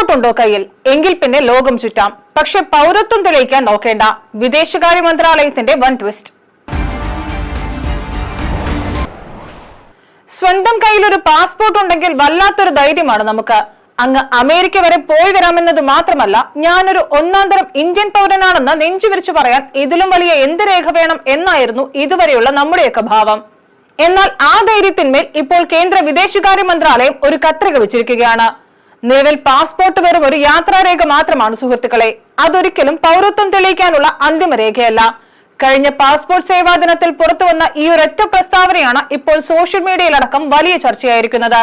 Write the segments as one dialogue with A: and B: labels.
A: Passport ഉണ്ടോ കയ്യിൽ? എങ്കിൽ പിന്നെ ലോകം ചുറ്റാം. പക്ഷെ പൗരത്വം തെളിയിക്കാൻ നോക്കേണ്ട. വിദേശകാര്യ മന്ത്രാലയത്തിന്റെ വൻ ട്വിസ്റ്റ്. സ്വന്തം കയ്യിൽ ഒരു പാസ്പോർട്ട് ഉണ്ടെങ്കിൽ വല്ലാത്തൊരു ധൈര്യമാണ് നമുക്ക്. അങ്ങ് അമേരിക്ക വരെ പോയി വരാമെന്നത് മാത്രമല്ല, ഞാനൊരു ഒന്നാന്തരം ഇന്ത്യൻ പൗരനാണെന്ന് നെഞ്ചുവിരിച്ചു പറയാൻ ഇതിലും വലിയ എന്ത് രേഖ വേണം എന്നായിരുന്നു ഇതുവരെയുള്ള നമ്മുടെയൊക്കെ ഭാവം. എന്നാൽ ആ ധൈര്യത്തിന്മേൽ ഇപ്പോൾ കേന്ദ്ര വിദേശകാര്യ മന്ത്രാലയം ഒരു കത്രിക വെച്ചിരിക്കുകയാണ്. നിലവിൽ പാസ്പോർട്ട് വെറും ഒരു യാത്രാരേഖ മാത്രമാണ് സുഹൃത്തുക്കളെ. അതൊരിക്കലും പൗരത്വം തെളിയിക്കാനുള്ള അന്തിമ രേഖയല്ല. കഴിഞ്ഞ പാസ്പോർട്ട് സേവാ ദിനത്തിൽ പുറത്തുവന്ന ഈ ഒരൊറ്റ പ്രസ്താവനയാണ് ഇപ്പോൾ സോഷ്യൽ മീഡിയയിലടക്കം വലിയ ചർച്ചയായിരിക്കുന്നത്.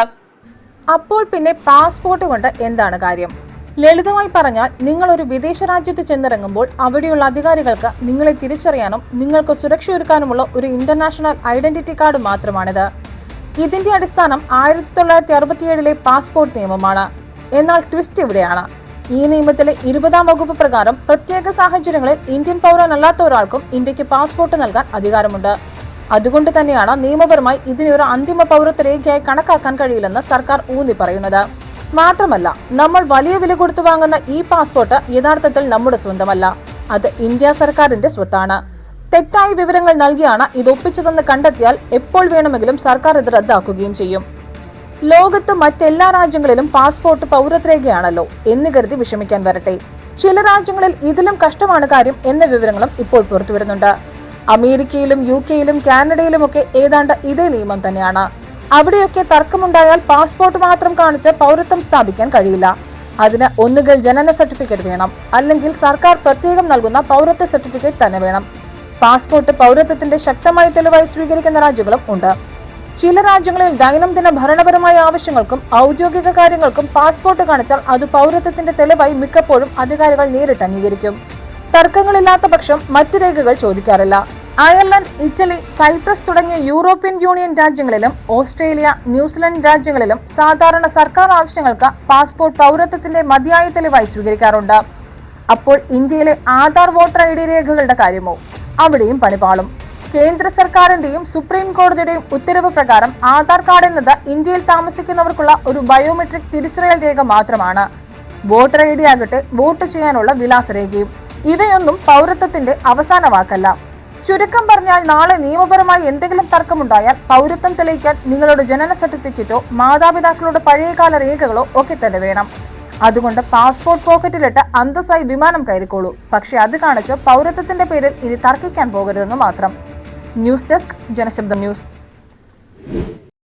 B: അപ്പോൾ പിന്നെ പാസ്പോർട്ട് കൊണ്ട് എന്താണ് കാര്യം? ലളിതമായി പറഞ്ഞാൽ, നിങ്ങൾ ഒരു വിദേശ രാജ്യത്ത് ചെന്നിറങ്ങുമ്പോൾ അവിടെയുള്ള അധികാരികൾക്ക് നിങ്ങളെ തിരിച്ചറിയാനും നിങ്ങൾക്ക് സുരക്ഷ ഒരുക്കാനുമുള്ള ഒരു ഇന്റർനാഷണൽ ഐഡന്റിറ്റി കാർഡ് മാത്രമാണിത്. ഇതിന്റെ അടിസ്ഥാനം 1967 പാസ്പോർട്ട് നിയമമാണ്. എന്നാൽ ട്വിസ്റ്റ് ഇവിടെയാണ്. ഈ നിയമത്തിലെ 20-ാം വകുപ്പ് പ്രകാരം പ്രത്യേക സാഹചര്യങ്ങളിൽ ഇന്ത്യൻ പൗരനല്ലാത്ത ഒരാൾക്കും ഇന്ത്യക്ക് പാസ്പോർട്ട് നൽകാൻ അധികാരമുണ്ട്. അതുകൊണ്ട് തന്നെയാണ് നിയമപരമായി ഇതിനെ ഒരു അന്തിമ പൗരത്വ രേഖയായി കണക്കാക്കാൻ കഴിയില്ലെന്ന് സർക്കാർ ഊന്നി പറയുന്നത്. മാത്രമല്ല, നമ്മൾ വലിയ വില കൊടുത്തു വാങ്ങുന്ന ഈ പാസ്പോർട്ട് യഥാർത്ഥത്തിൽ നമ്മുടെ സ്വന്തമല്ല. അത് ഇന്ത്യ സർക്കാരിന്റെ സ്വത്താണ്. തെറ്റായ വിവരങ്ങൾ നൽകിയാണ് ഇത് ഒപ്പിച്ചതെന്ന് കണ്ടെത്തിയാൽ എപ്പോൾ വേണമെങ്കിലും സർക്കാർ ഇത് റദ്ദാക്കുകയും ചെയ്യും. ലോകത്ത് മറ്റെല്ലാ രാജ്യങ്ങളിലും പാസ്പോർട്ട് പൗരത്വരേഖയാണല്ലോ എന്ന് കരുതി വിഷമിക്കാൻ വരട്ടെ. ചില രാജ്യങ്ങളിൽ ഇതിലും കഷ്ടമാണ് കാര്യം എന്ന വിവരങ്ങളും ഇപ്പോൾ പുറത്തുവരുന്നുണ്ട്. അമേരിക്കയിലും UK-യിലും കാനഡയിലുമൊക്കെ ഏതാണ്ട് ഇതേ നിയമം തന്നെയാണ്. അവിടെയൊക്കെ തർക്കമുണ്ടായാൽ പാസ്പോർട്ട് മാത്രം കാണിച്ച് പൗരത്വം സ്ഥാപിക്കാൻ കഴിയില്ല. അതിന് ഒന്നുകിൽ ജനന സർട്ടിഫിക്കറ്റ് വേണം, അല്ലെങ്കിൽ സർക്കാർ പ്രത്യേകം നൽകുന്ന പൗരത്വ സർട്ടിഫിക്കറ്റ് തന്നെ വേണം. പാസ്പോർട്ട് പൗരത്വത്തിന്റെ ശക്തമായ തെളിവായി സ്വീകരിക്കുന്ന രാജ്യങ്ങളും ഉണ്ട്. ചില രാജ്യങ്ങളിൽ ദൈനംദിന ഭരണപരമായ ആവശ്യങ്ങൾക്കും ഔദ്യോഗിക കാര്യങ്ങൾക്കും പാസ്പോർട്ട് കാണിച്ചാൽ അത് പൗരത്വത്തിന്റെ തെളിവായി മിക്കപ്പോഴും അധികാരികൾ നേരിട്ട് അംഗീകരിക്കും. തർക്കങ്ങളില്ലാത്ത പക്ഷം മറ്റ് രേഖകൾ ചോദിക്കാറില്ല. അയർലൻഡ്, ഇറ്റലി, സൈപ്രസ് തുടങ്ങിയ യൂറോപ്യൻ യൂണിയൻ രാജ്യങ്ങളിലും ഓസ്ട്രേലിയ, ന്യൂസിലൻഡ് രാജ്യങ്ങളിലും സാധാരണ സർക്കാർ ആവശ്യങ്ങൾക്ക് പാസ്പോർട്ട് പൗരത്വത്തിന്റെ മതിയായ തെളിവായി സ്വീകരിക്കാറുണ്ട്. അപ്പോൾ ഇന്ത്യയിലെ ആധാർ, വോട്ടർ ID രേഖകളുടെ കാര്യമോ? അവിടെയും പണിപാളും. കേന്ദ്ര സർക്കാരിന്റെയും സുപ്രീം കോടതിയുടെയും ഉത്തരവ് പ്രകാരം ആധാർ കാർഡ് എന്നത് ഇന്ത്യയിൽ താമസിക്കുന്നവർക്കുള്ള ഒരു ബയോമെട്രിക് തിരിച്ചറിയൽ രേഖ മാത്രമാണ്. വോട്ടർ ID ആകട്ടെ വോട്ട് ചെയ്യാനുള്ള വിലാസരേഖയും. ഇവയൊന്നും പൗരത്വത്തിന്റെ അവസാന വാക്കല്ല. ചുരുക്കം പറഞ്ഞാൽ, നാളെ നിയമപരമായി എന്തെങ്കിലും തർക്കമുണ്ടായാൽ പൗരത്വം തെളിയിക്കാൻ നിങ്ങളുടെ ജനന സർട്ടിഫിക്കറ്റോ മാതാപിതാക്കളുടെ പഴയകാല രേഖകളോ ഒക്കെ തന്നെ വേണം. അതുകൊണ്ട് പാസ്പോർട്ട് പോക്കറ്റിലിട്ട് അന്തസ്സായി വിമാനം കയറിക്കോളൂ. പക്ഷെ അത് കാണിച്ച് പൗരത്വത്തിന്റെ പേരിൽ ഇനി തർക്കിക്കാൻ പോകരുതെന്ന് മാത്രം. News desk, Janashabdam news.